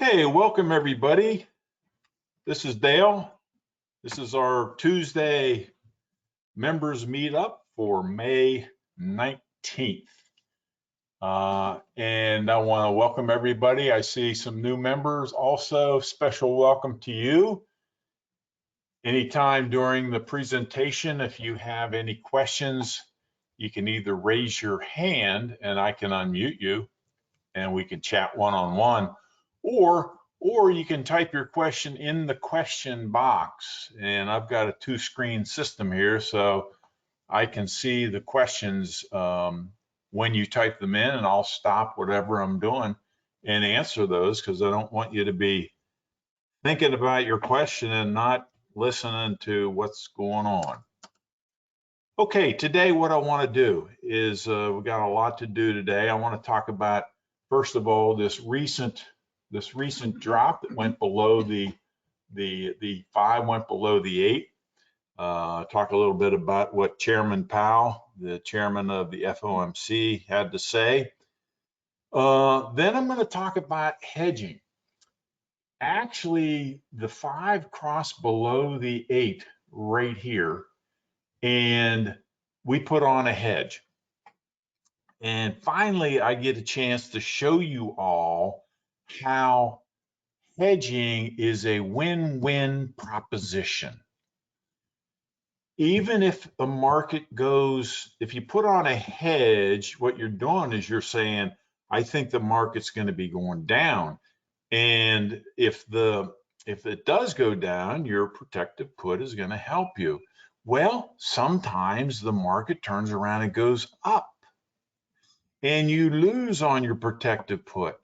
Okay, welcome everybody. This is Dale. This is our Tuesday members meetup for May 19th. And I want to welcome everybody. I see some new members. Also, special welcome to you. Anytime during the presentation, if you have any questions, you can either raise your hand and I can unmute you and we can chat one-on-one, or you can type your question in the question box. And I've got a two-screen system here, so I can see the questions when you type them in, and I'll stop whatever I'm doing and answer those, because I don't want you to be thinking about your question and not listening to what's going on. Okay, today what I want to do is we've got a lot to do today. I want to talk about, first of all, this recent drop that went below the 5 went below the 8. Talk a little bit about what Chairman Powell, the chairman of the FOMC, had to say. Then I'm going to talk about hedging. Actually, the 5 crossed below the 8 right here, and we put on a hedge. And finally, I get a chance to show you all how hedging is a win-win proposition. Even if the market goes, if you put on a hedge, what you're doing is you're saying, I think the market's going to be going down. And if it does go down, your protective put is going to help you. Well, sometimes the market turns around and goes up, and you lose on your protective put,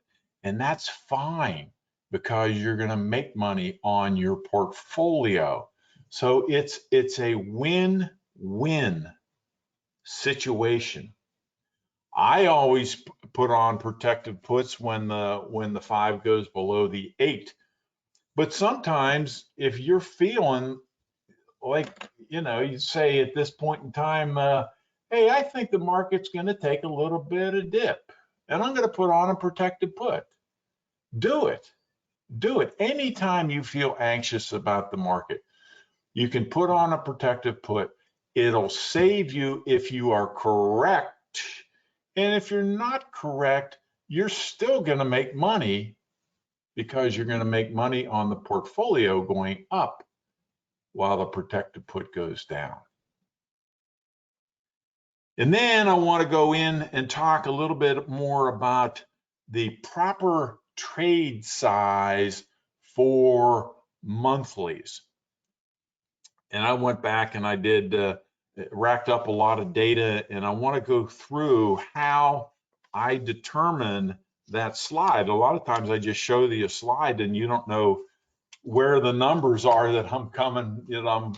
and that's fine because you're going to make money on your portfolio. So it's a win-win situation. I always put on protective puts when the 5 goes below the 8. But sometimes if you're feeling like, you say at this point in time, hey, I think the market's going to take a little bit of dip, and I'm going to put on a protective put. Do it. Do it. Anytime you feel anxious about the market, you can put on a protective put. It'll save you if you are correct. And if you're not correct, you're still going to make money, because you're going to make money on the portfolio going up while the protective put goes down. And then I want to go in and talk a little bit more about the proper trade size for monthlies. And I went back and I did racked up a lot of data, and I want to go through how I determine that slide. A lot of times I just show you a slide and you don't know where the numbers are that I'm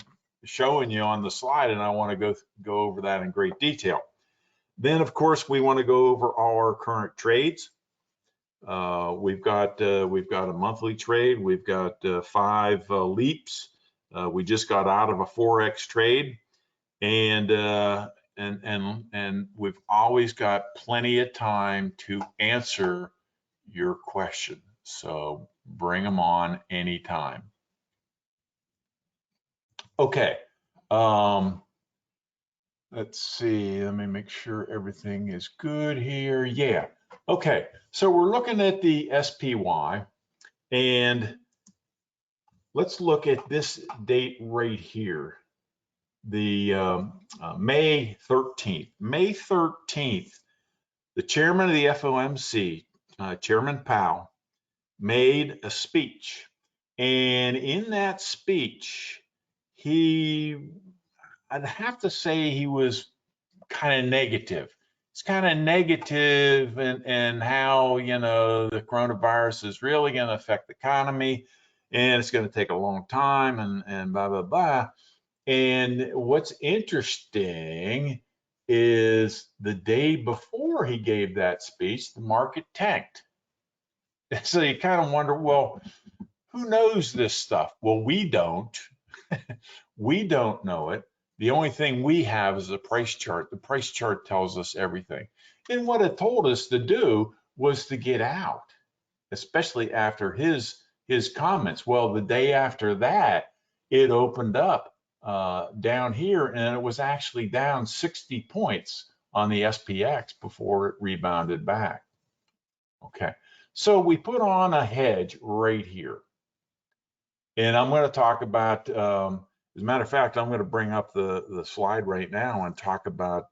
showing you on the slide, and I want to go over that in great detail. Then, of course, we want to go over all our current trades. We've got a monthly trade. We've got 5 leaps. We just got out of a Forex trade, and we've always got plenty of time to answer your question. So bring them on anytime. Okay. Let's see. Let me make sure everything is good here. Yeah. Okay. So we're looking at the SPY, and let's look at this date right here, the May 13th. May 13th, the chairman of the FOMC, Chairman Powell, made a speech. And in that speech, I'd have to say he was kind of negative. It's kind of negative and how, the coronavirus is really going to affect the economy, and it's going to take a long time, and blah, blah, blah. And what's interesting is the day before he gave that speech, the market tanked. So you kind of wonder, well, who knows this stuff? Well, we don't. We don't know it. The only thing we have is a price chart. The price chart tells us everything. And what it told us to do was to get out. especially after his comments. Well, the day after that, it opened up down here, and it was actually down 60 points on the SPX before it rebounded back. Okay, so we put on a hedge right here. And I'm going to talk about, as a matter of fact, I'm going to bring up the slide right now and talk about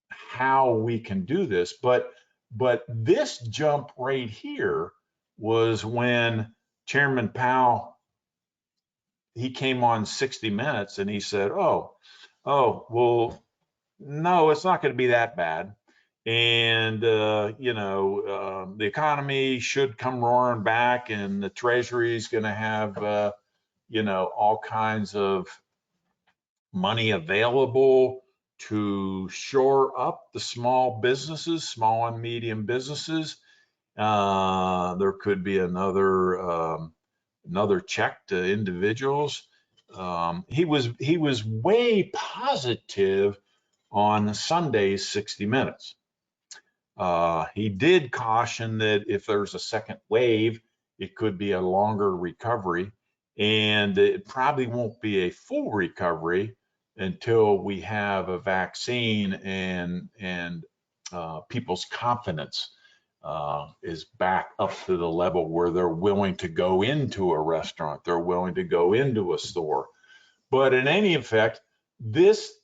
how we can do this. But this jump right here was when Chairman Powell, he came on 60 Minutes and he said, oh, well, no, it's not going to be that bad. And, the economy should come roaring back, and the Treasury is going to have, all kinds of money available to shore up the small businesses, small and medium businesses. There could be another check to individuals. He was way positive on Sunday's 60 Minutes. He did caution that if there's a second wave, it could be a longer recovery, and it probably won't be a full recovery until we have a vaccine and people's confidence is back up to the level where they're willing to go into a restaurant, they're willing to go into a store. But in any effect, this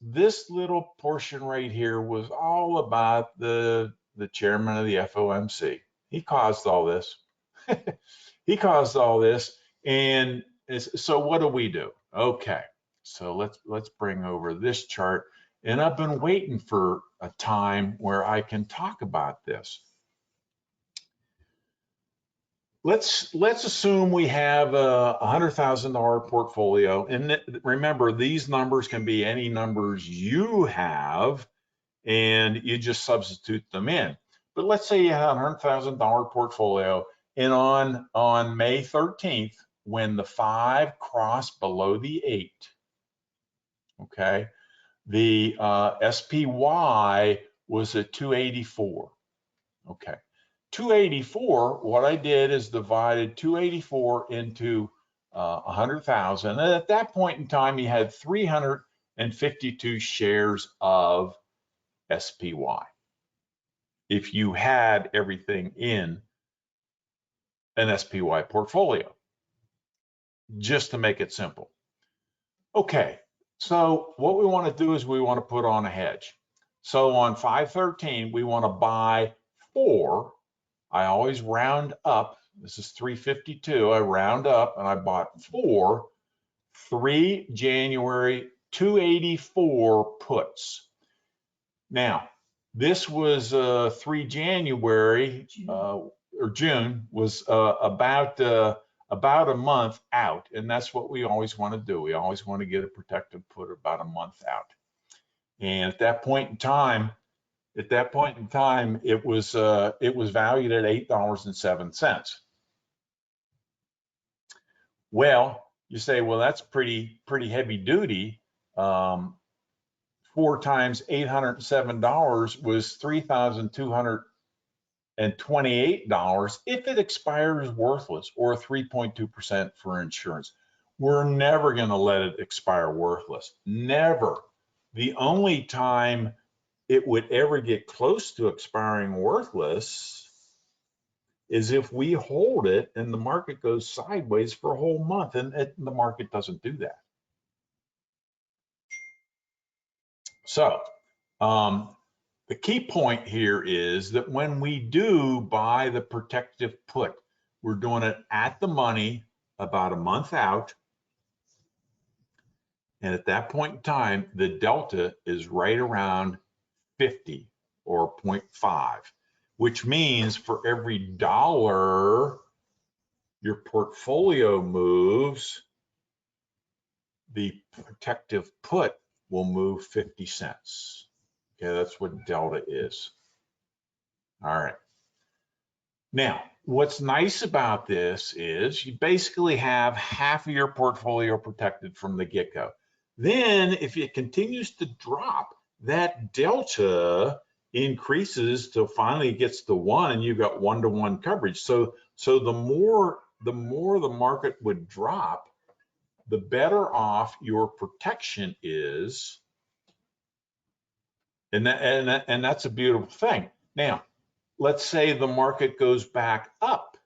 little portion right here was all about the chairman of the FOMC. He caused all this. He caused all this. And so what do? Okay, so let's bring over this chart. And I've been waiting for a time where I can talk about this. Let's assume we have a $100,000 portfolio, and remember, these numbers can be any numbers you have, and you just substitute them in. But let's say you have a $100,000 portfolio, and on May 13th, when the 5 crossed below the 8, okay, the SPY was at 284. Okay. 284, what I did is divided 284 into 100,000. And at that point in time, you had 352 shares of SPY. If you had everything in an SPY portfolio, just to make it simple. Okay, so what we want to do is we want to put on a hedge. So on 5/13, we want to buy 4. I always round up. This is 352. I round up and I bought 4 3 January 284 puts. Now, this was 3 January or June was about a month out, and that's what we always want to do. We always want to get a protected put about a month out. And at that point in time, it was valued at $8.07. Well, you say, well, that's pretty heavy duty. 4 times $807 was $3,228 if it expires worthless, or 3.2% for insurance. We're never going to let it expire worthless. Never. The only time it would ever get close to expiring worthless is if we hold it and the market goes sideways for a whole month, and the market doesn't do that. So the key point here is that when we do buy the protective put, we're doing it at the money about a month out. And at that point in time, the delta is right around 50 or 0.5, which means for every dollar your portfolio moves, the protective put will move 50 cents. Okay, that's what delta is. All right. Now, what's nice about this is you basically have half of your portfolio protected from the get-go. Then if it continues to drop, that delta increases till finally it gets to 1 and you've got 1-to-1 coverage. So the more the market would drop, the better off your protection is. And that's a beautiful thing. Now, let's say the market goes back up.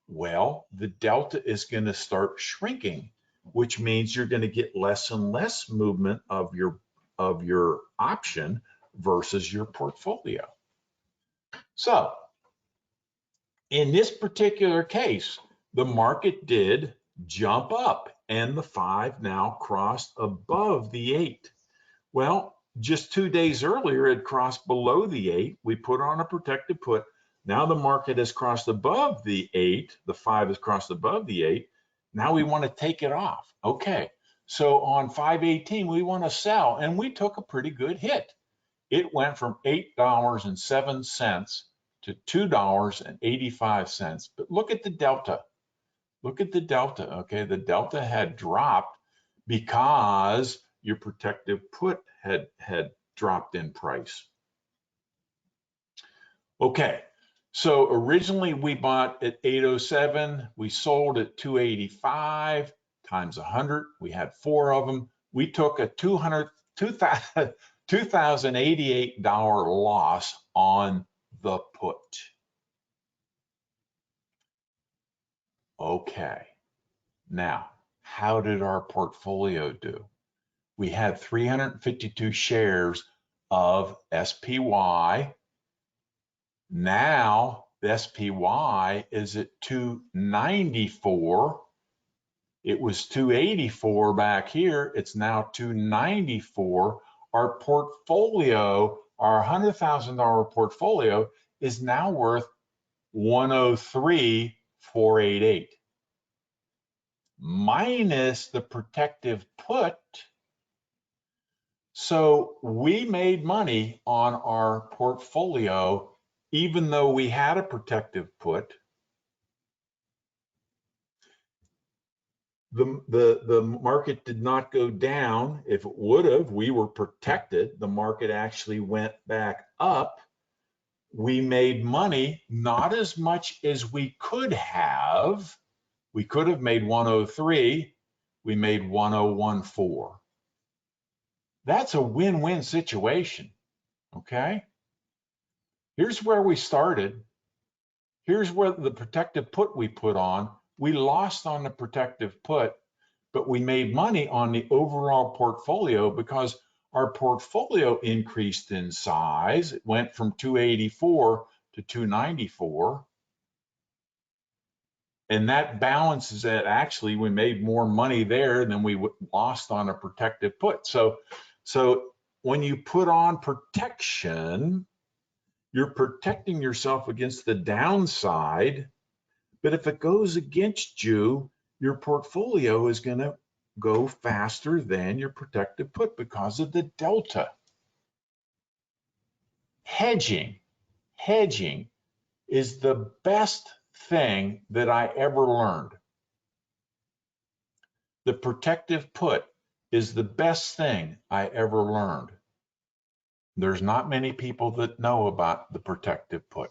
Well, the delta is going to start shrinking, which means you're going to get less and less movement of your option versus your portfolio. So in this particular case, the market did jump up and the 5 now crossed above the 8. Well, just 2 days earlier, it crossed below the 8. We put on a protected put. Now the market has crossed above the 8. The 5 has crossed above the 8. Now we want to take it off. Okay, so on 5/18, we want to sell, and we took a pretty good hit. It went from $8.07 to $2.85. But look at the delta. Look at the delta, okay? The delta had dropped because your protective put had dropped in price. Okay, so originally we bought at 807, we sold at 285 times 100. We had 4 of them. We took a $2,088 loss on the put. Okay, now how did our portfolio do? We had 352 shares of SPY. Now the SPY is at 294. It was 284 back here. It's now 294. Our portfolio, our $100,000 portfolio, is now worth 103,488. Minus the protective put. So we made money on our portfolio, even though we had a protective put. The market did not go down. If it would have, we were protected. The market actually went back up. We made money, not as much as we could have. We could have made 103. We made 1014. That's a win-win situation, okay? Here's where we started. Here's where the protective put we put on. We lost on the protective put, but we made money on the overall portfolio because our portfolio increased in size. It went from 284 to 294. And that balances that. Actually, we made more money there than we lost on a protective put. So when you put on protection, you're protecting yourself against the downside. But if it goes against you, your portfolio is going to go faster than your protective put because of the delta. Hedging is the best thing that I ever learned. The protective put is the best thing I ever learned. There's not many people that know about the protective put.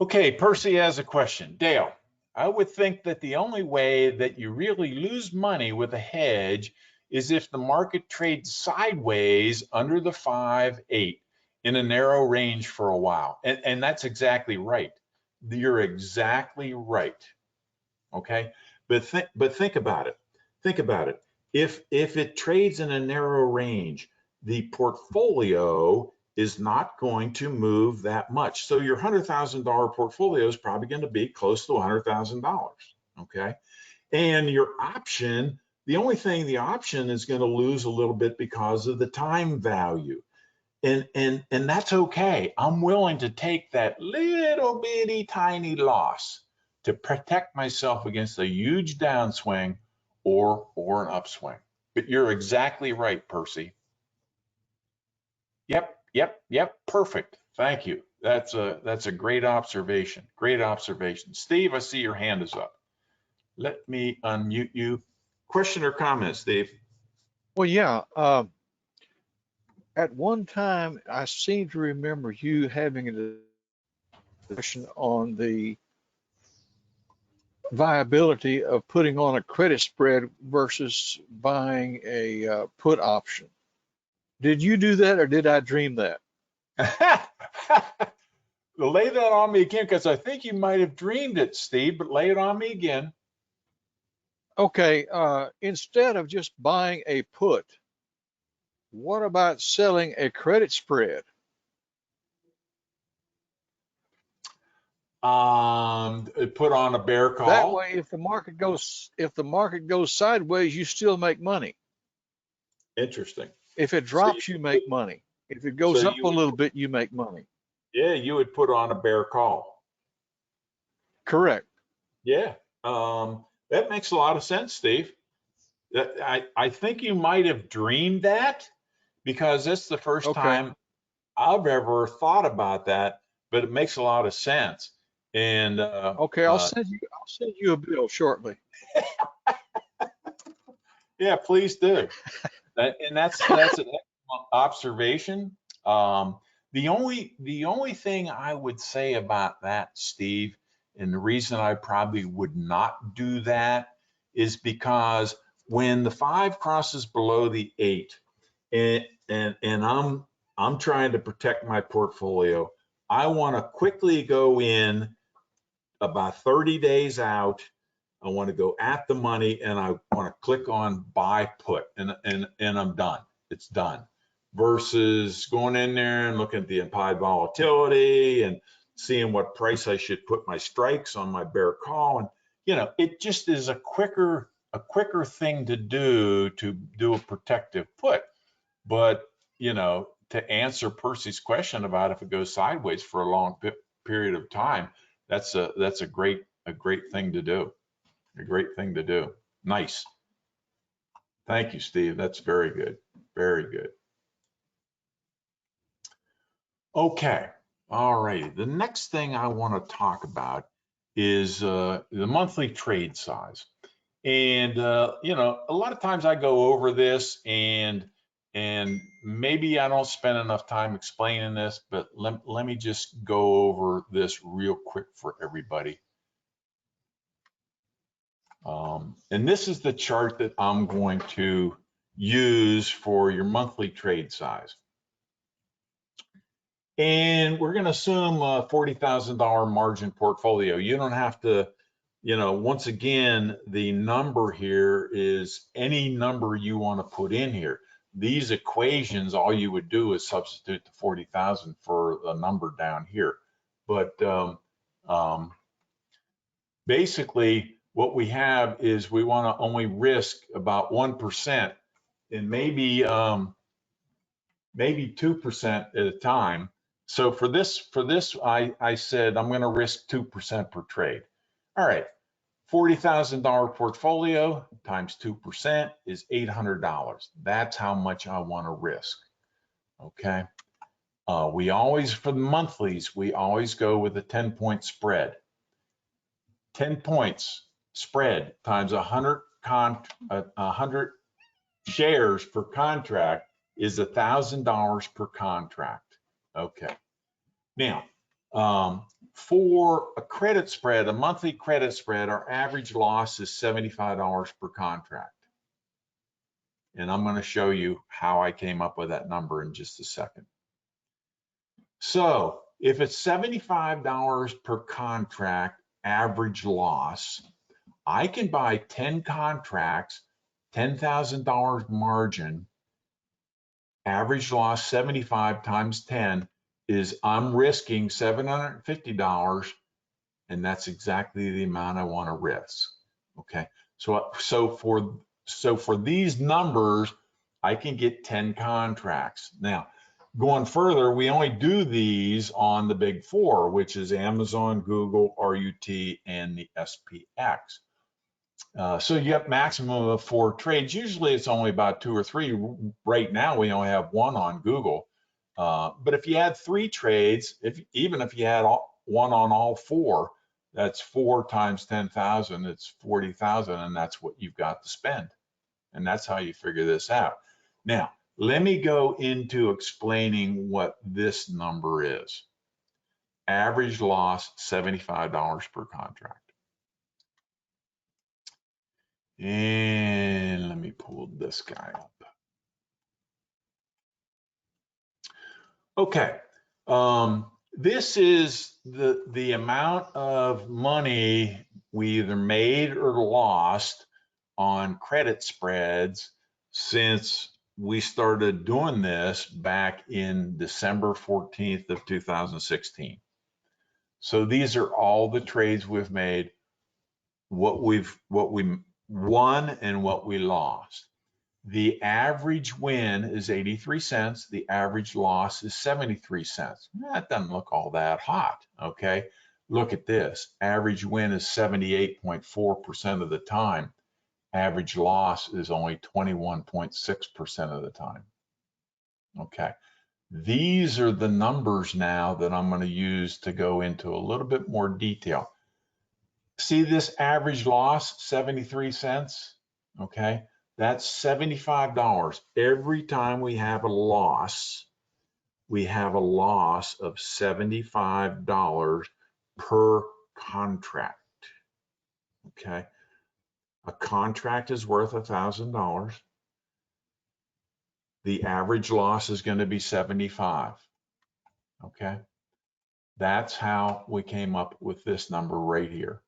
Okay, Percy has a question. Dale, I would think that the only way that you really lose money with a hedge is if the market trades sideways under the 5/8 in a narrow range for a while. And that's exactly right. You're exactly right. Okay, but think about it. Think about it. If it trades in a narrow range, the portfolio is not going to move that much. So your $100,000 portfolio is probably going to be close to $100,000. Okay, and your option, the only thing the option is going to lose a little bit because of the time value. And that's okay. I'm willing to take that little bitty tiny loss to protect myself against a huge downswing or an upswing. But you're exactly right, Percy. Yep, perfect. Thank you. That's a great observation. Great observation. Steve, I see your hand is up. Let me unmute you. Question or comment, Steve? Well, yeah. At one time, I seem to remember you having a discussion on the viability of putting on a credit spread versus buying a put option. Did you do that, or did I dream that? Lay that on me again, because I think you might have dreamed it, Steve, but lay it on me again. Okay, instead of just buying a put, what about selling a credit spread? Put on a bear That call. way, if the market goes sideways, you still make money. Interesting. If it So drops, you make money. If it so goes up you a would, little bit, you make money. yeah, you would put on a bear call. Correct. Yeah. That makes a lot of sense, Steve. I think you might have dreamed that, because it's the first Okay. time I've ever thought about that, but it makes a lot of sense. And Okay, I'll send you a bill shortly. yeah, please do. And that's an excellent observation. Um, the only thing I would say about that, Steve, and the reason I probably would not do that is because when the 5 crosses below the 8, and I'm trying to protect my portfolio, I want to quickly go in about 30 days out. I want to go at the money, and I want to click on buy put, and I'm done. It's done. Versus going in there and looking at the implied volatility and seeing what price I should put my strikes on my bear call. And it just is a quicker thing to do a protective put. But to answer Percy's question about if it goes sideways for a long period of time, that's a great thing to do. A great thing to do. Nice. Thank you, Steve. That's very good. Very good. Okay. All right. The next thing I want to talk about is the monthly trade size. And a lot of times I go over this, and maybe I don't spend enough time explaining this, but let me just go over this real quick for everybody. And this is the chart that I'm going to use for your monthly trade size. And we're going to assume a $40,000 margin portfolio. You don't have to, once again, the number here is any number you want to put in here. These equations, all you would do is substitute the 40,000 for the number down here. But basically, what we have is we want to only risk about 1%, and maybe 2% at a time. So for this, I said I'm going to risk 2% per trade. All right, $40,000 portfolio times 2% is $800. That's how much I want to risk. Okay. We always, for the monthlies, we always go with a 10-point spread. 10 points spread times 100 shares per contract is $1,000 per contract. Okay. Now, for a credit spread, a monthly credit spread, our average loss is $75 per contract. And I'm going to show you how I came up with that number in just a second. So if it's $75 per contract average loss, I can buy 10 contracts, $10,000 margin, average loss 75 times 10 is I'm risking $750, and that's exactly the amount I want to risk. Okay, so for these numbers, I can get 10 contracts. Now, going further, we only do these on the big 4, which is Amazon, Google, RUT, and the SPX. So you have maximum of 4 trades. Usually it's only about 2 or 3. Right now we only have 1 on Google. But if you had 3 trades, even if you had 1 on all 4, that's 4 times 10,000. It's 40,000, and that's what you've got to spend. And that's how you figure this out. Now, let me go into explaining what this number is. Average loss, $75 per contract. And let me pull this guy up. Okay, this is the amount of money we either made or lost on credit spreads since we started doing this back in December 14th of 2016. So these are all the trades we've made, what we won and what we lost. The average win is 83 cents. The average loss is 73 cents. That doesn't look all that hot, okay? Look at this. Average win is 78.4% of the time. Average loss is only 21.6% of the time. Okay. These are the numbers now that I'm going to use to go into a little bit more detail. See this average loss, 73 cents, okay? That's $75. Every time we have a loss of $75 per contract, okay? A contract is worth $1,000. The average loss is going to be 75, okay? That's how we came up with this number right here.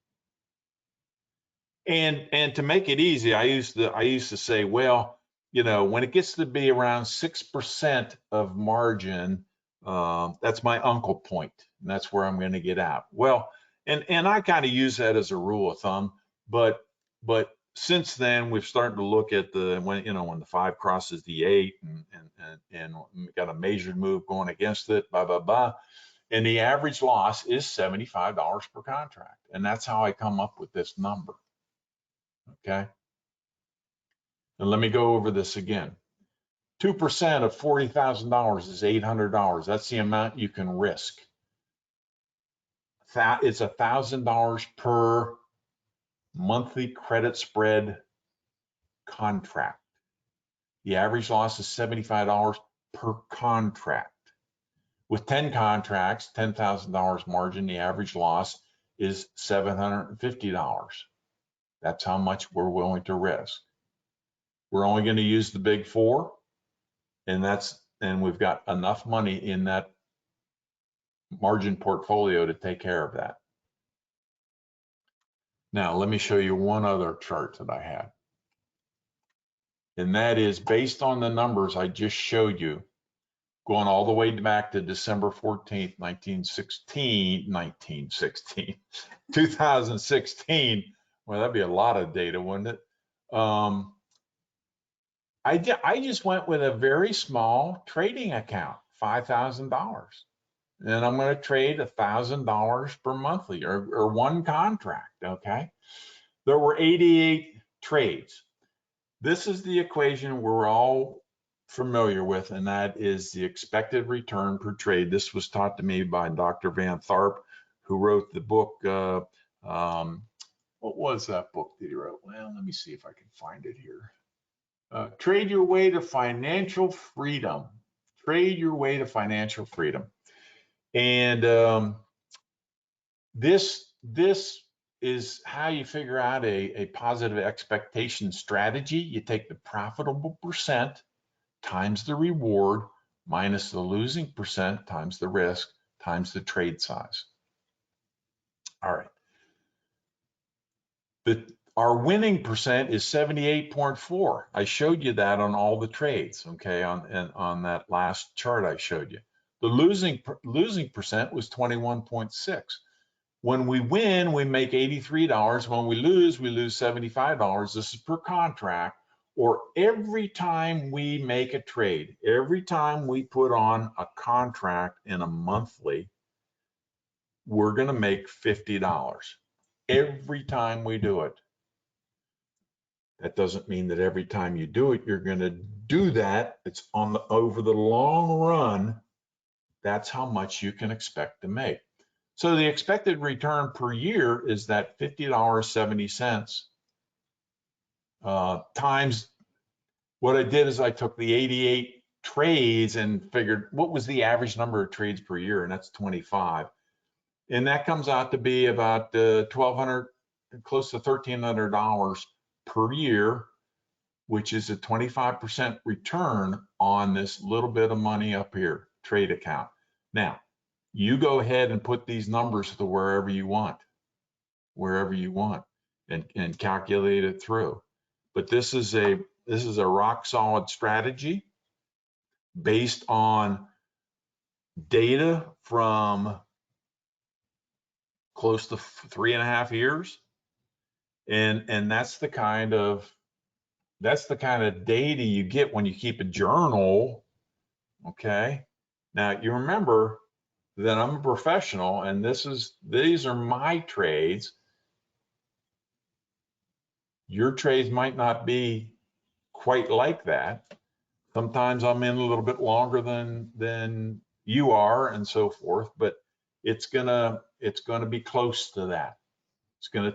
And to make it easy, I used to say, well, you know, when it gets to be around 6% of margin, that's my uncle point, and that's where I'm going to get out. Well, and I kind of use that as a rule of thumb, but since then we've started to look at when the 5 crosses the 8 and got a measured move going against it, blah blah blah, and the average loss is $75 per contract, and that's how I come up with this number. Okay. And let me go over this again. 2% of $40,000 is $800. That's the amount you can risk. It's $1,000 per monthly credit spread contract. The average loss is $75 per contract. With 10 contracts, $10,000 margin, the average loss is $750. That's how much we're willing to risk. We're only going to use the big 4, and we've got enough money in that margin portfolio to take care of that. Now, let me show you one other chart that I had. And that is based on the numbers I just showed you, going all the way back to December 14th, 2016. Well, that'd be a lot of data, wouldn't it? I just went with a very small trading account, $5,000. And I'm going to trade $1,000 per monthly or one contract, okay? There were 88 trades. This is the equation we're all familiar with, and that is the expected return per trade. This was taught to me by Dr. Van Tharp, who wrote the book. What was that book that he wrote? Well, let me see if I can find it here. Trade Your Way to Financial Freedom. Trade Your Way to Financial Freedom. And this is how you figure out a positive expectation strategy. You take the profitable percent times the reward minus the losing percent times the risk times the trade size. All right. Our winning percent is 78.4. I showed you that on all the trades, okay, on that last chart I showed you. The losing percent was 21.6. When we win, we make $83. When we lose $75. This is per contract, or every time we make a trade, every time we put on a contract in a monthly, we're going to make $50 every time we do it. That doesn't mean that every time you do it, you're going to do that. It's over the long run. That's how much you can expect to make. So the expected return per year is that $50.70 times what I did is I took the 88 trades and figured what was the average number of trades per year, and that's 25. And that comes out to be about $1,200, close to $1,300 per year, which is a 25% return on this little bit of money up here, trade account. Now, you go ahead and put these numbers to wherever you want, and calculate it through. But this is a rock solid strategy based on data from close to 3.5 years. And that's the kind of data you get when you keep a journal. Okay. Now you remember that I'm a professional, and these are my trades. Your trades might not be quite like that. Sometimes I'm in a little bit longer than you are, and so forth, but it's gonna be close to that. It's gonna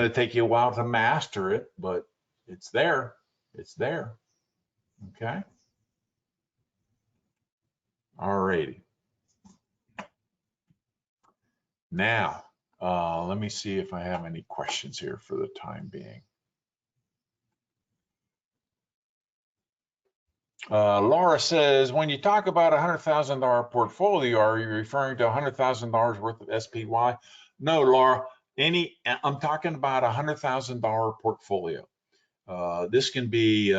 take you a while to master it, but it's there. It's there. Okay. All righty. Now, let me see if I have any questions here for the time being. Laura says, when you talk about a $100,000 portfolio, are you referring to $100,000 worth of SPY? No, Laura. I'm talking about a $100,000 portfolio. This can be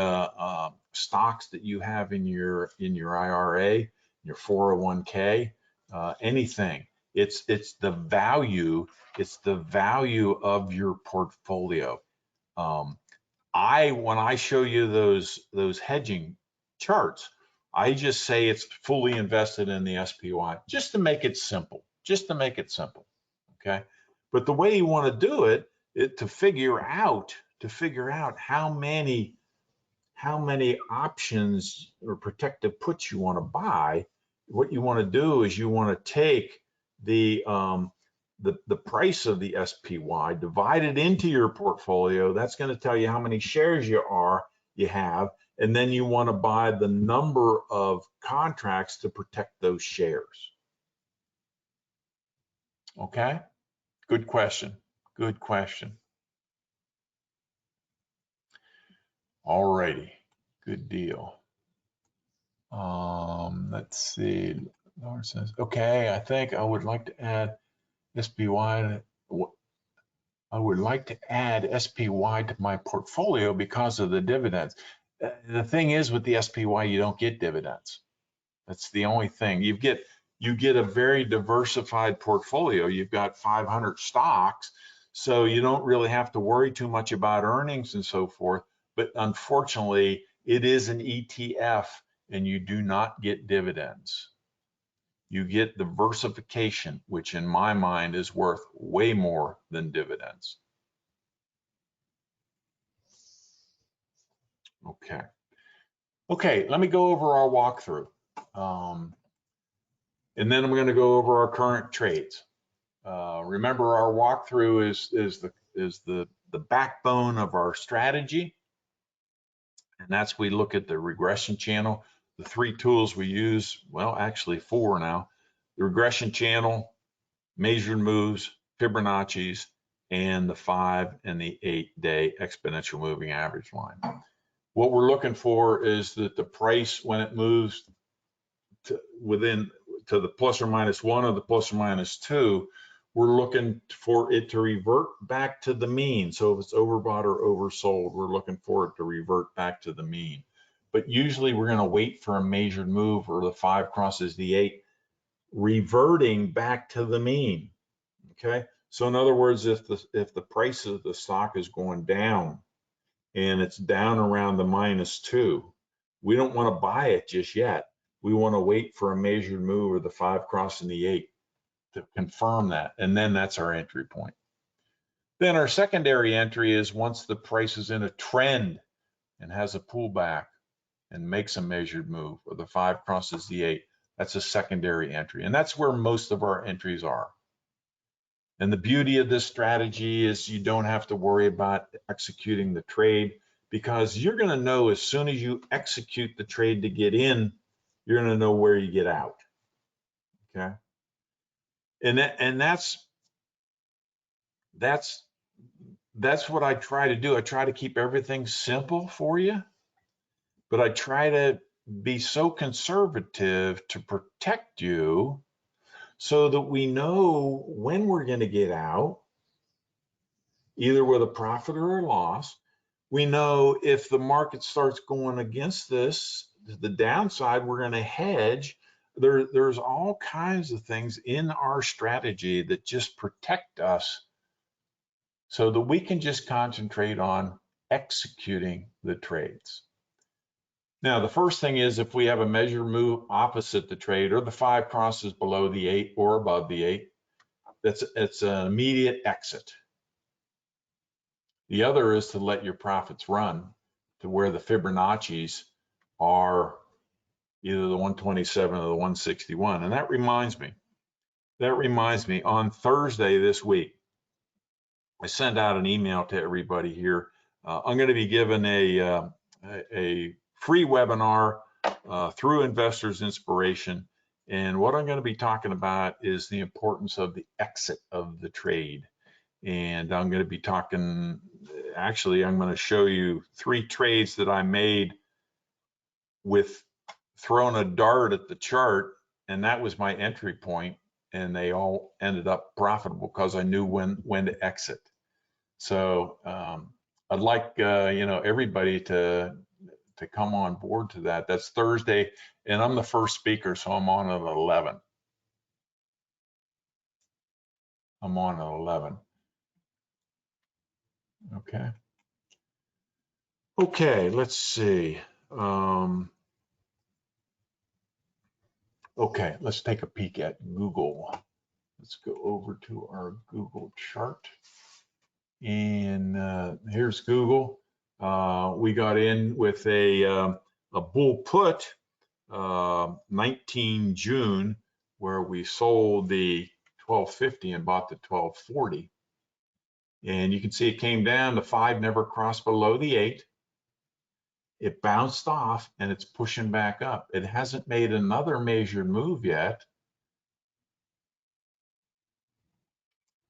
stocks that you have in your IRA, your 401k, anything. It's the value. It's the value of your portfolio. When I show you those hedging charts, I just say it's fully invested in the SPY, just to make it simple. Okay. But the way you want to do it is to figure out how many options or protective puts you want to buy. What you want to do is you want to take the price of the SPY, divide it into your portfolio. That's going to tell you how many shares you have, and then you want to buy the number of contracts to protect those shares. Okay? Good question. Good question. All righty. Good deal. Let's see. Laura says, okay, I think I would like to add SPY. I would like to add SPY to my portfolio because of the dividends. The thing is, with the SPY, you don't get dividends. That's the only thing. You get a very diversified portfolio. You've got 500 stocks, so you don't really have to worry too much about earnings and so forth. But unfortunately, it is an ETF, and you do not get dividends. You get diversification, which in my mind is worth way more than dividends. Okay, let me go over our walkthrough. And then I'm going to go over our current trades. Remember, our walkthrough is the backbone of our strategy. And that's, we look at the regression channel, the 3 tools we use, well, actually 4 now, the regression channel, measured moves, Fibonacci's, and the 5 and the 8-day exponential moving average line. What we're looking for is that the price, when it moves to the plus or minus 1 or the plus or minus 2, we're looking for it to revert back to the mean. So if it's overbought or oversold, we're looking for it to revert back to the mean. But usually we're going to wait for a measured move, or the 5 crosses the 8, reverting back to the mean. Okay. So in other words, if the price of the stock is going down and it's down around the -2, we don't want to buy it just yet. We want to wait for a measured move, or the 5 crossing the 8, to confirm that, and then that's our entry point. Then our secondary entry is once the price is in a trend and has a pullback and makes a measured move, or the 5 crosses the 8, that's a secondary entry, and that's where most of our entries are. And the beauty of this strategy is you don't have to worry about executing the trade, because you're going to know as soon as you execute the trade to get in, you're going to know where you get out. Okay. And that's what I try to do. I try to keep everything simple for you, but I try to be so conservative to protect you so that we know when we're going to get out, either with a profit or a loss. We know if the market starts going against this, the downside, we're going to hedge. There's all kinds of things in our strategy that just protect us so that we can just concentrate on executing the trades. Now, the first thing is if we have a measure move opposite the trade or the 5 crosses below the 8 or above the 8, it's an immediate exit. The other is to let your profits run to where the Fibonacci's are either the 127 or the 161. And that reminds me, on Thursday this week, I sent out an email to everybody here. I'm going to be giving a free webinar through Investors Inspiration. And what I'm going to be talking about is the importance of the exit of the trade. And I'm going to be talking, actually, I'm going to show you 3 trades that I made with throwing a dart at the chart, and that was my entry point, and they all ended up profitable because I knew when to exit. So I'd like everybody to come on board to that. That's Thursday, and I'm the first speaker, so I'm on at 11. I'm on at 11. Okay. Okay, let's see. Okay, let's take a peek at Google. Let's go over to our Google chart. And here's Google. We got in with a bull put 19 June, where we sold the 1250 and bought the 1240. And you can see it came down. The 5 never crossed below the 8. It bounced off and it's pushing back up. It hasn't made another measured move yet.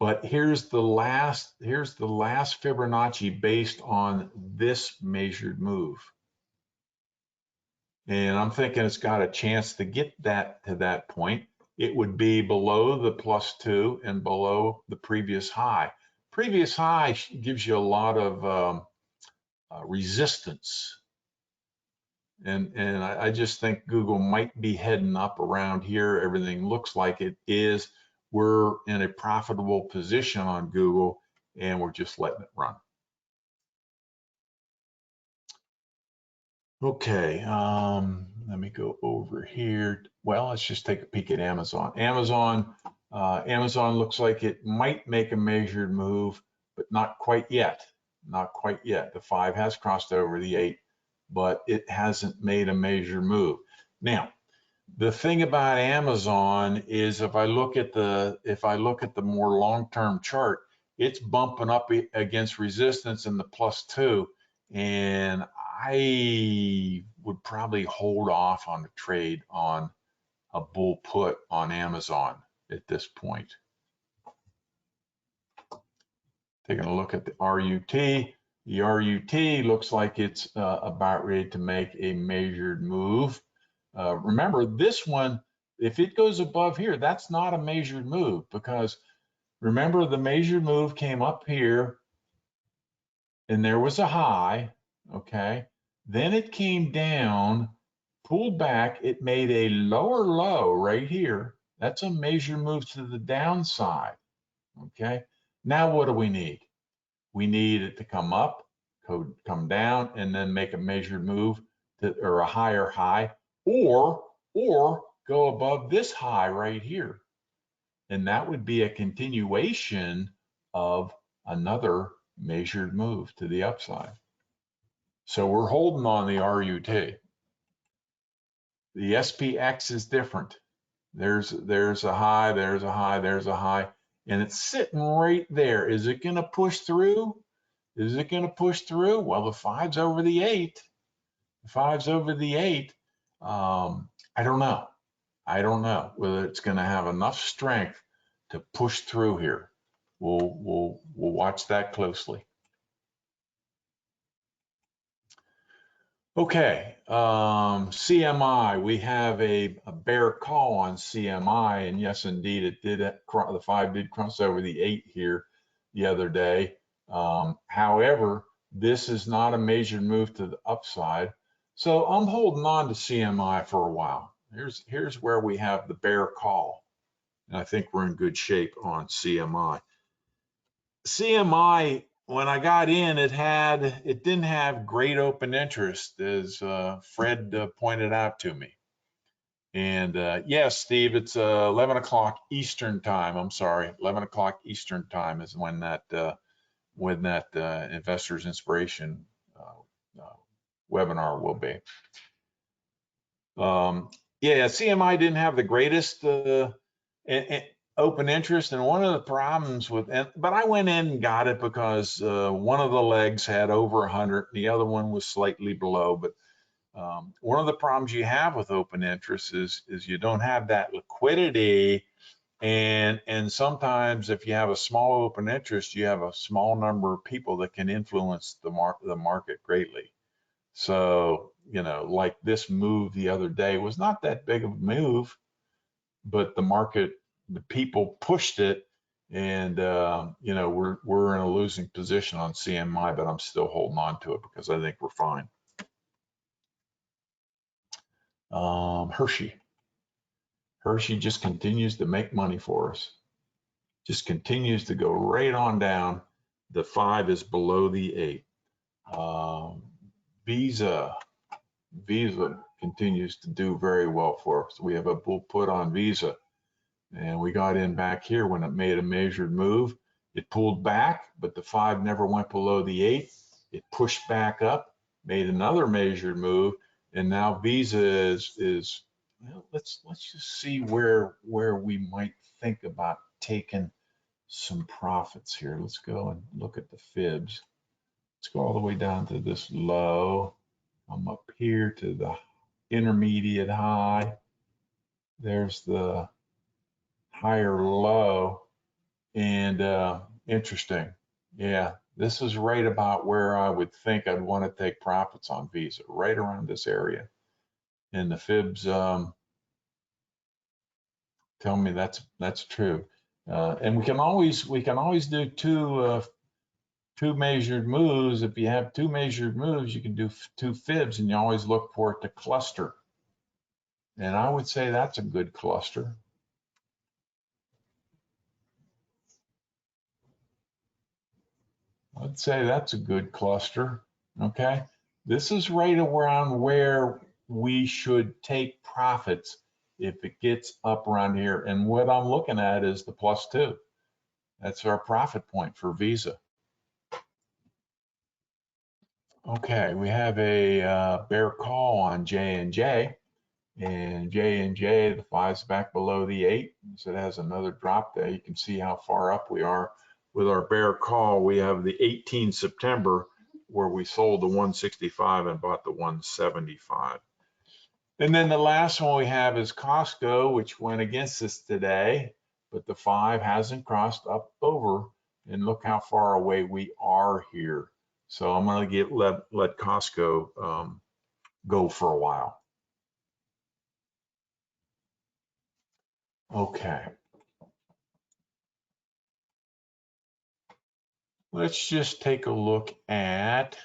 But here's the last Fibonacci based on this measured move. And I'm thinking it's got a chance to get that to that point. It would be below the +2 and below the previous high. Previous high gives you a lot of resistance. And I just think Google might be heading up around here. Everything looks like it is. We're in a profitable position on Google, and we're just letting it run. Okay, let me go over here. Well, let's just take a peek at Amazon. Amazon looks like it might make a measured move, but not quite yet. Not quite yet. The 5 has crossed over the 8, but it hasn't made a measured move. Now, the thing about Amazon is if I look at the more long-term chart, it's bumping up against resistance in the +2, and I would probably hold off on the trade on a bull put on Amazon at this point. Taking a look at the RUT. The RUT looks like it's about ready to make a measured move. Remember, this one, if it goes above here, that's not a measured move, because remember the measured move came up here and there was a high, okay? Then it came down, pulled back, it made a lower low right here. That's a measured move to the downside, okay? Now what do we need? We need it to come up, come down, and then make a measured move or a higher high, or go above this high right here. And that would be a continuation of another measured move to the upside. So we're holding on the RUT. The SPX is different. There's a high, there's a high, there's a high, and it's sitting right there. Is it going to push through? Is it going to push through? Well, the 5's over the 8. The 5's over the 8. I don't know. I don't know whether it's going to have enough strength to push through here. We'll watch that closely. Okay, CMI, we have a bear call on CMI, and yes, indeed, it did. The 5 did cross over the 8 here the other day. However, this is not a major move to the upside, so I'm holding on to CMI for a while. Here's where we have the bear call, and I think we're in good shape on CMI. CMI, when I got in, it didn't have great open interest, as Fred pointed out to me. And yes, Steve, it's 11 o'clock Eastern time. I'm sorry, 11 o'clock Eastern time is when that Investors Inspiration webinar will be. Yeah, CMI didn't have the greatest open interest, and one of the problems with, but I went in and got it because one of the legs had over 100, and the other one was slightly below. But one of the problems you have with open interest is you don't have that liquidity, and sometimes if you have a small open interest, you have a small number of people that can influence the market greatly. So, like this move the other day was not that big of a move, but the people pushed it, and we're in a losing position on CMI, but I'm still holding on to it because I think we're fine. Hershey just continues to make money for us. Just continues to go right on down. The 5 is below the 8. Visa continues to do very well for us. We have a bull put on Visa, and we got in back here when it made a measured move. It pulled back, but the 5 never went below the 8. It pushed back up, made another measured move, and now Visa is well, let's just see where we might think about taking some profits here. Let's go and look at the fibs. Let's go all the way down to this low. I'm up here to the intermediate high. There's the higher low, and interesting. Yeah, this is right about where I would think I'd want to take profits on Visa, right around this area. And the fibs tell me that's true. And we can always do two measured moves. If you have 2 measured moves, you can do 2 fibs, and you always look for it to cluster. And I would say that's a good cluster. I'd say that's a good cluster. Okay, this is right around where we should take profits if it gets up around here. And what I'm looking at is the +2. That's our profit point for Visa. Okay, we have a bear call on J&J, and J&J, the 5's back below the 8, so it has another drop there. You can see how far up we are with our bear call. We have the 18 September where we sold the 165 and bought the 175. And then the last one we have is Costco, which went against us today, but the 5 hasn't crossed up over, and look how far away we are here. So I'm going to let Costco go for a while. Okay. Let's just take a look at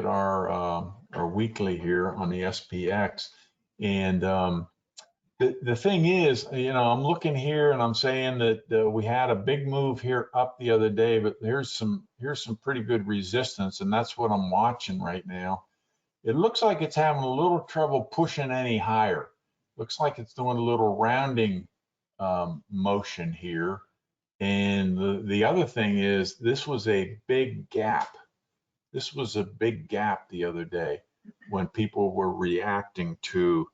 our weekly here on the SPX. And the thing is, I'm looking here and I'm saying that we had a big move here up the other day, but here's some pretty good resistance, and that's what I'm watching right now. It looks like it's having a little trouble pushing any higher. Looks like it's doing a little rounding motion here. And the other thing is, this was a big gap. This was a big gap the other day when people were reacting to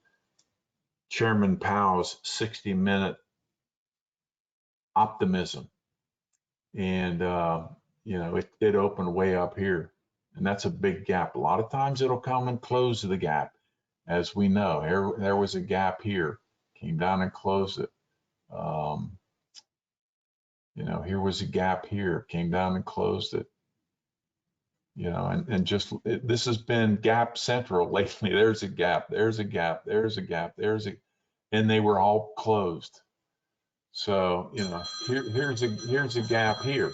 Chairman Powell's 60-minute optimism. And, you know, it opened way up here. And that's a big gap. A lot of times it'll come and close the gap. As we know, there was a gap here, came down and closed it. You know, here was a gap here, came down and closed it. You know, and just this has been gap central lately. There's a gap, there's a gap, there's a gap, and they were all closed. So, you know, here's a gap here.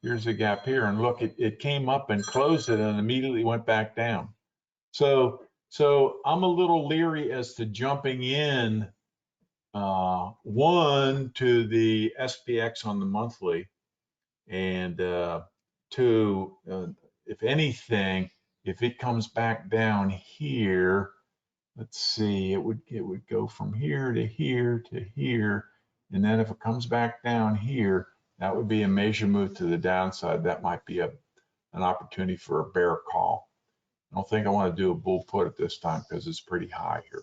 Here's a gap here. And look, it came up and closed it and immediately went back down. So I'm a little leery as to jumping in, one, to the SPX on the monthly, and two, if anything, if it comes back down here, let's see, it would go from here to here to here, and then if it comes back down here, that would be a major move to the downside. That might be an opportunity for a bear call. I don't think I want to do a bull put at this time because it's pretty high here.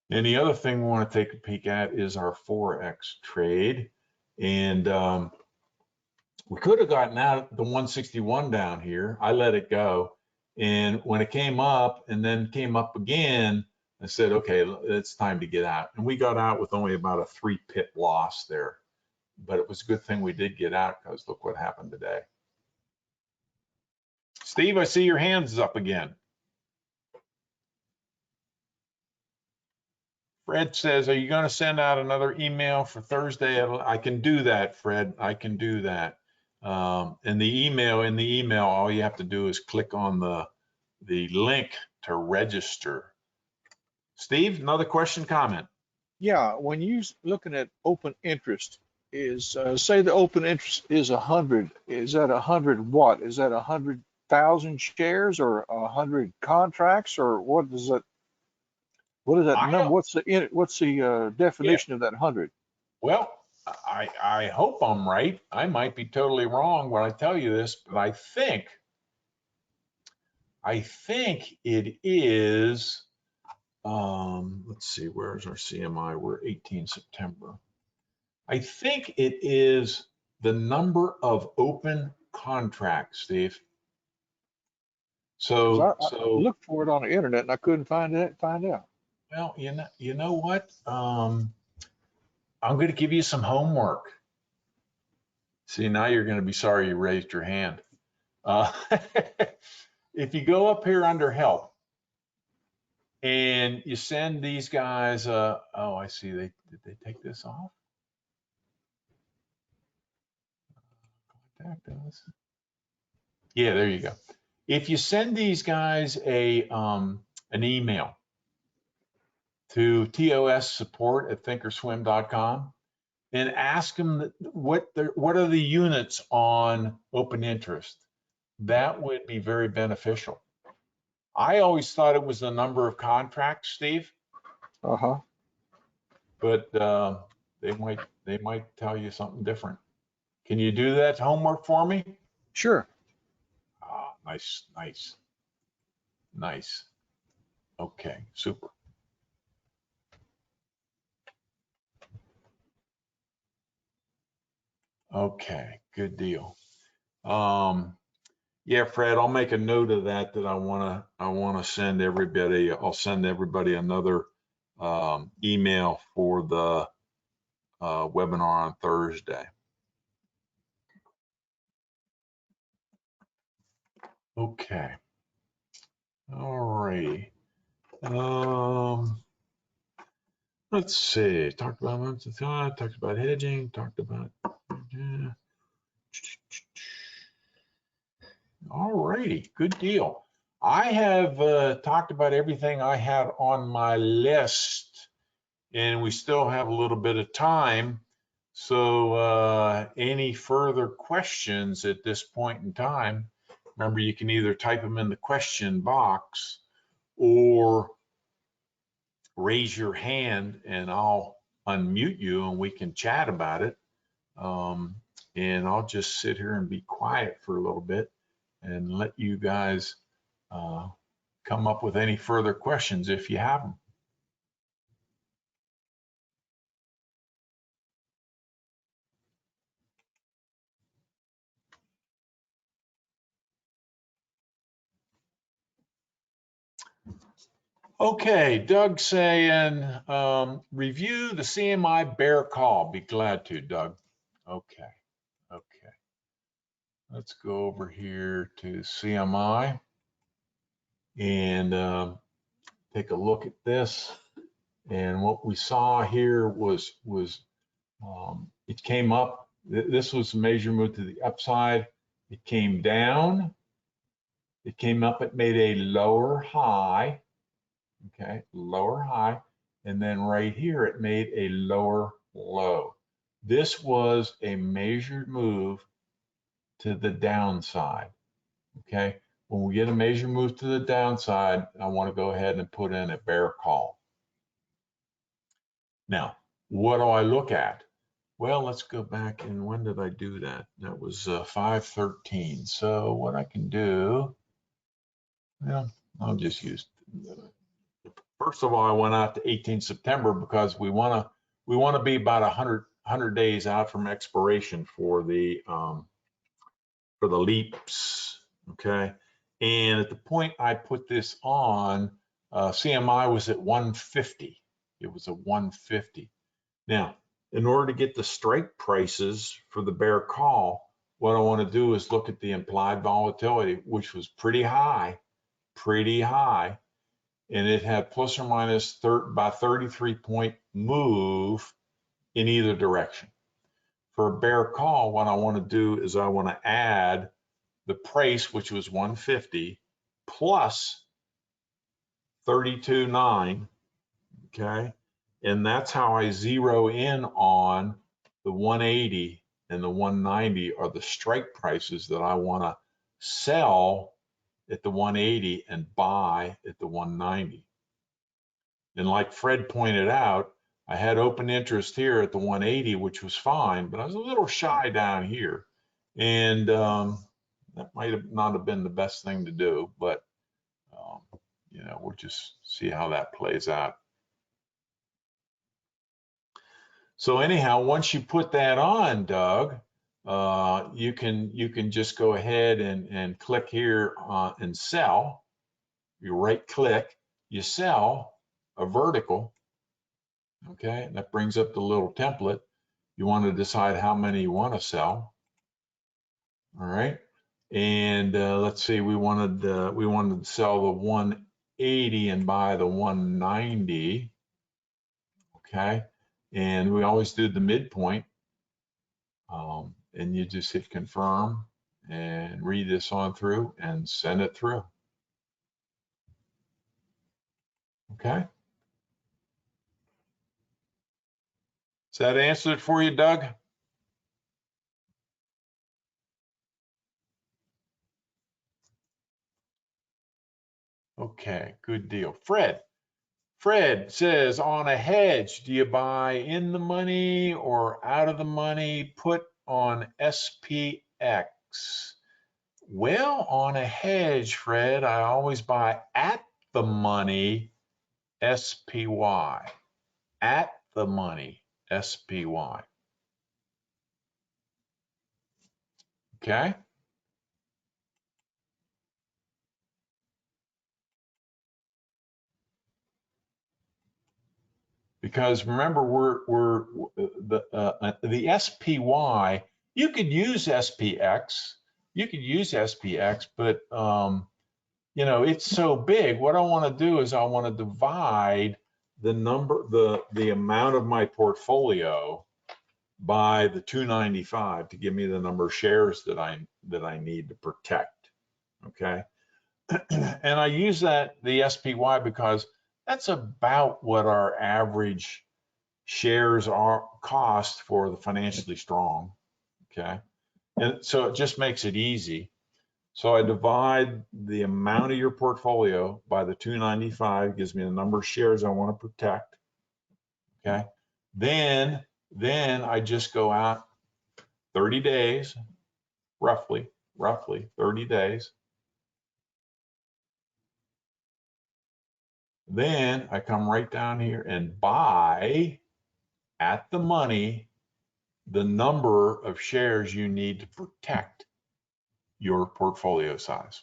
And the other thing we want to take a peek at is our Forex trade. And we could have gotten out the 161 down here. I let it go. And when it came up and then came up again, I said, okay, it's time to get out. And we got out with only about a 3-pip loss there. But it was a good thing we did get out because look what happened today. Steve, I see your hands up again. Fred says, are you going to send out another email for Thursday? I can do that, Fred. I can do that. In the email, all you have to do is click on the link to register. Steve, another question, comment? Yeah, when you looking at open interest, is say the open interest is 100, is that 100 what? Is that 100,000 shares or 100 contracts, or what does that? What is that number? What's the definition of that 100? Well, I hope I'm right. I might be totally wrong when I tell you this, but I think it is, let's see, where's our CMI? We're 18 September. I think it is the number of open contracts, Steve. So I looked for it on the internet and I couldn't find out. Well, you know what? I'm going to give you some homework. See, now you're going to be sorry you raised your hand. If you go up here under help and you send these guys, oh, I see. Did they take this off? Contact us. Yeah, there you go. If you send these guys an email to tosupport@thinkorswim.com and ask them what are the units on open interest, that would be very beneficial. I always thought it was the number of contracts, Steve. Uh-huh. But they might tell you something different. Can you do that homework for me? Sure. Ah, nice. Okay, super. Okay, good deal. Yeah, Fred, I'll make a note of that. I wanna send everybody. I'll send everybody another email for the webinar on Thursday. Okay. All righty. Let's see. Talked about months of time. Talked about hedging. Talked about. All righty. Good deal. I have talked about everything I had on my list, and we still have a little bit of time. So any further questions at this point in time, remember you can either type them in the question box or raise your hand and I'll unmute you and we can chat about it. And I'll just sit here and be quiet for a little bit and let you guys come up with any further questions if you have them. Okay, Doug saying, review the CMI bear call. Be glad to, Doug. Okay, okay. Let's go over here to CMI and take a look at this. And what we saw here was it came up. This was a major move to the upside. It came down. It came up. It made a lower high. Okay, lower high. And then right here, it made a lower low. This was a measured move to the downside. Okay, when we get a major move to the downside, I want to go ahead and put in a bear call. Now, what do I look at? Well, let's go back, and when did I do that? That was 5/13. So what I can do, well, I'll just use, first of all, I went out to 18 September because we want to be about 100 days out from expiration for the leaps, okay? And at the point I put this on, CMI was at 150. It was a 150. Now, in order to get the strike prices for the bear call, what I want to do is look at the implied volatility, which was pretty high, and it had plus or minus by 33-point move in either direction. For a bear call, what I want to do is I want to add the price, which was 150, plus 32.9, okay? And that's how I zero in on the 180 and the 190 are the strike prices that I want to sell at the 180 and buy at the 190. And like Fred pointed out, I had open interest here at the 180, which was fine, but I was a little shy down here. And that might not have been the best thing to do, but you know, we'll just see how that plays out. So anyhow, once you put that on, Doug, you can just go ahead and click here and sell. You right click, you sell a vertical. Okay, and that brings up the little template. You want to decide how many you want to sell. All right, and let's see, we wanted to sell the 180 and buy the 190. Okay, and we always do the midpoint. And you just hit confirm and read this on through and send it through. Okay. Does that answer it for you, Doug? Okay, good deal. Fred says, on a hedge, do you buy in the money or out of the money put on SPX? Well, on a hedge, Fred, I always buy at the money SPY. At the money SPY. Okay? Because remember, we're the SPY. You could use SPX. You could use SPX, but you know, it's so big. What I want to do is I want to divide the amount of my portfolio by the 295 to give me the number of shares that I need to protect. Okay, and I use the SPY because that's about what our average shares cost for the financially strong. Okay, and so it just makes it easy. So I divide the amount of your portfolio by the 295, gives me the number of shares I want to protect. Okay, then I just go out 30 days, roughly 30 days. Then I come right down here and buy at the money the number of shares you need to protect your portfolio size.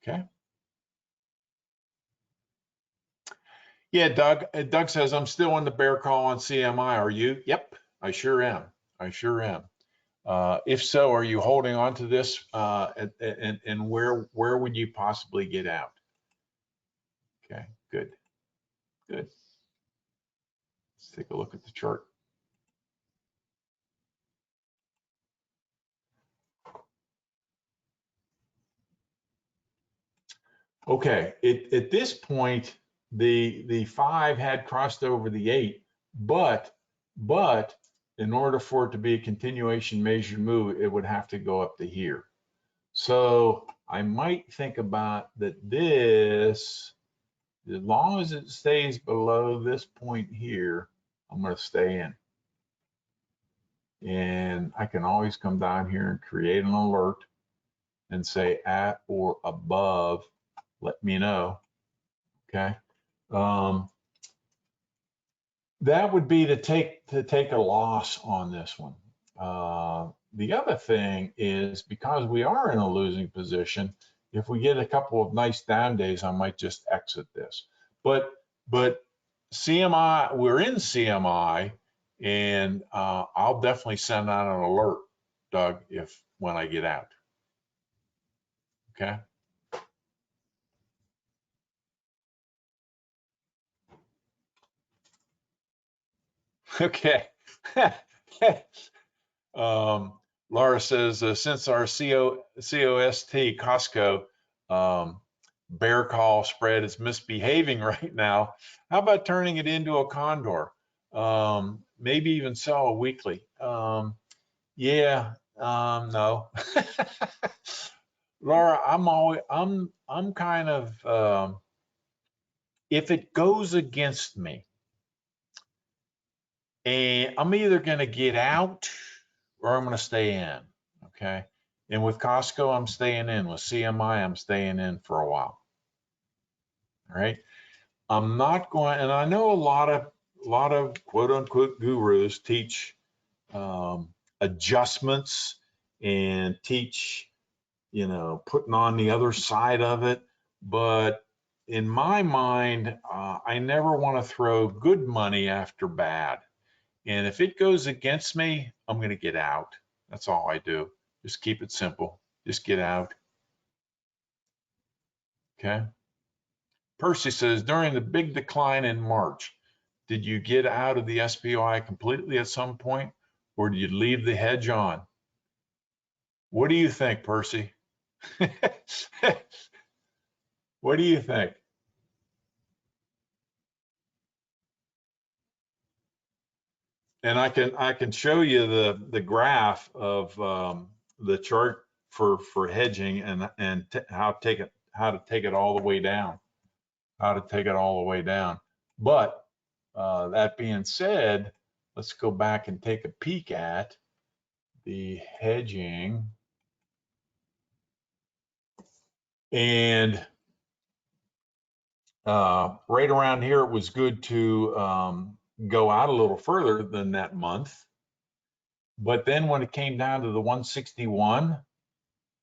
Okay. Yeah, Doug. Doug says, I'm still in the bear call on CMI. Are you? Yep, I sure am. I sure am. If so, are you holding on to this? And where would you possibly get out? Okay, good, good. Let's take a look at the chart. Okay, at this point, the 5 had crossed over the 8, but in order for it to be a continuation measured move, it would have to go up to here. So I might think about that this, as long as it stays below this point here, I'm going to stay in. And I can always come down here and create an alert and say at or above, let me know. Okay. That would be to take a loss on this one. The other thing is, because we are in a losing position, if we get a couple of nice down days, I might just exit this. But CMI, we're in CMI, and I'll definitely send out an alert, Doug, when I get out. Okay. Okay. Laura says, since our COST Costco bear call spread is misbehaving right now, how about turning it into a condor? Maybe even sell a weekly. Yeah, no. Laura, I'm kind of, if it goes against me, and I'm either going to get out or I'm going to stay in. Okay. And with Costco, I'm staying in. With CMI, I'm staying in for a while. All right. I'm not going, and I know a lot of quote unquote gurus teach adjustments and teach, putting on the other side of it. But in my mind, I never want to throw good money after bad. And if it goes against me, I'm going to get out. That's all I do. Just keep it simple. Just get out. Okay. Percy says, during the big decline in March, did you get out of the SPY completely at some point, or did you leave the hedge on? What do you think, Percy? What do you think? And I can show you the graph of the chart for hedging and how to take it all the way down. How to take it all the way down. But that being said, let's go back and take a peek at the hedging. And right around here, it was good to go out a little further than that month. But then when it came down to the 161,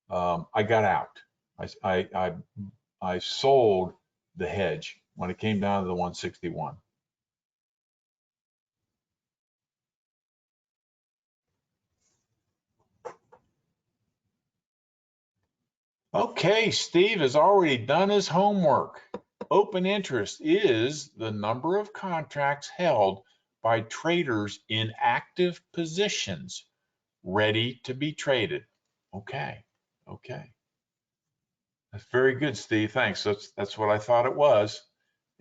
I got out. I sold the hedge when it came down to the 161. Okay, Steve has already done his homework. Open interest is the number of contracts held by traders in active positions ready to be traded. Okay, okay. That's very good, Steve. Thanks. That's what I thought it was.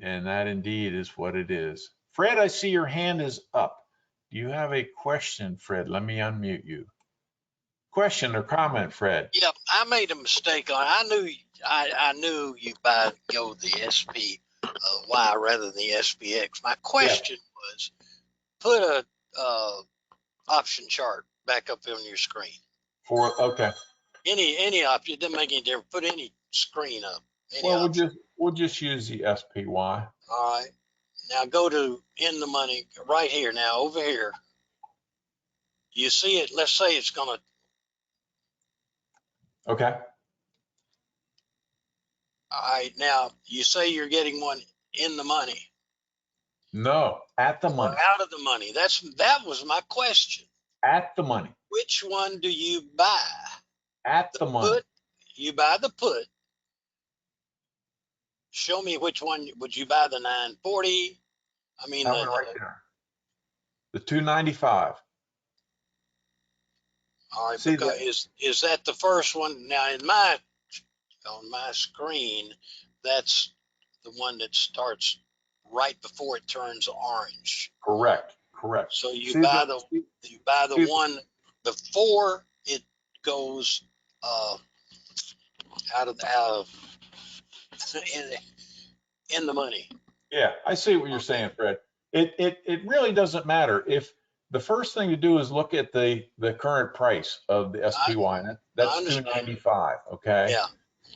And that indeed is what it is. Fred, I see your hand is up. Do you have a question, Fred? Let me unmute you. Question or comment, Fred? Yeah, I made a mistake on. I knew you buy go the SPY rather than the SPX. My question was, put a option chart back up on your screen. Okay. Any option, it doesn't make any difference. Put any screen up. Well, we'll just use the SPY. All right. Now go to in the money right here. Now over here, you see it. Let's say it's gonna. Okay. All right, now you say you're getting one in the money No, at the or money, out of the money. That was my question. at the money, Which one do you buy? at The the money. put? You buy the put. Show me which one would you buy, the 940? I mean, That one right there. The 295. all right, See because that? is that the first one? Now on my screen, that's the one that starts right before it turns orange. Correct, correct. So you See buy the, the see, one before it goes out of in the money. yeah, I see what you're Okay. saying, Fred. It really doesn't matter if the first thing to do is look at the current price of the SPY. I That's understand. 295. Okay. Yeah.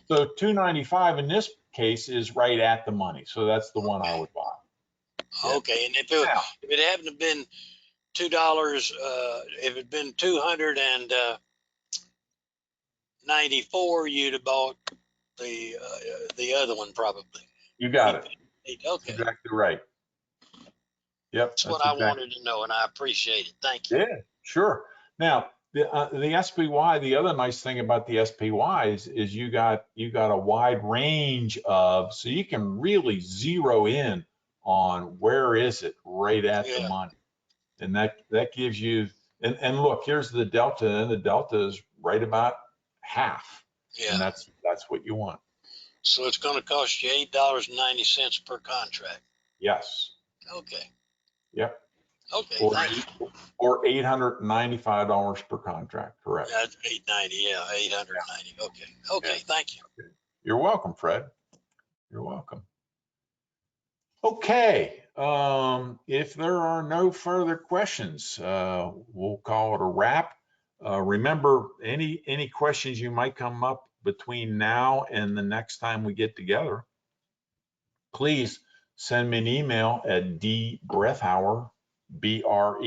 So 295 in this case is right at the money. So that's the one I Okay. would buy. Yeah. Okay. And if Now, it hadn't have been $2, if it had been 294, you'd have bought the other one probably. you got it. Okay. That's exactly right. Yep, That's what that's I exactly. wanted to know, and I appreciate it. Thank you. Yeah, sure. Now, the SPY, the other nice thing about the SPY is you got a wide range of, so you can really zero in on where is it right at the Yeah. money. And that gives you, and look, here's the delta, and the delta is right about half. Yeah. And that's what you want. So it's going to cost you $8.90 per contract. Yes. Okay. Yep. Okay. Thank you. Or $895 per contract. Correct. That's 890. Yeah. 890. Okay. Okay. Yeah. Thank you. You're welcome, Fred. You're welcome. Okay. If there are no further questions, we'll call it a wrap. Remember, any questions you might come up between now and the next time we get together, please send me an email at dbrethauer, BRETHAUER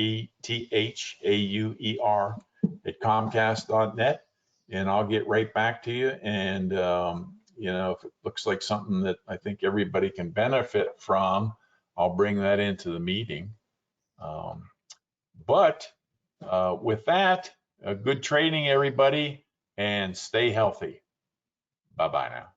@comcast.net, and I'll get right back to you. And if it looks like something that I think everybody can benefit from, I'll bring that into the meeting. But with that, good trading, everybody, and stay healthy. Bye-bye now.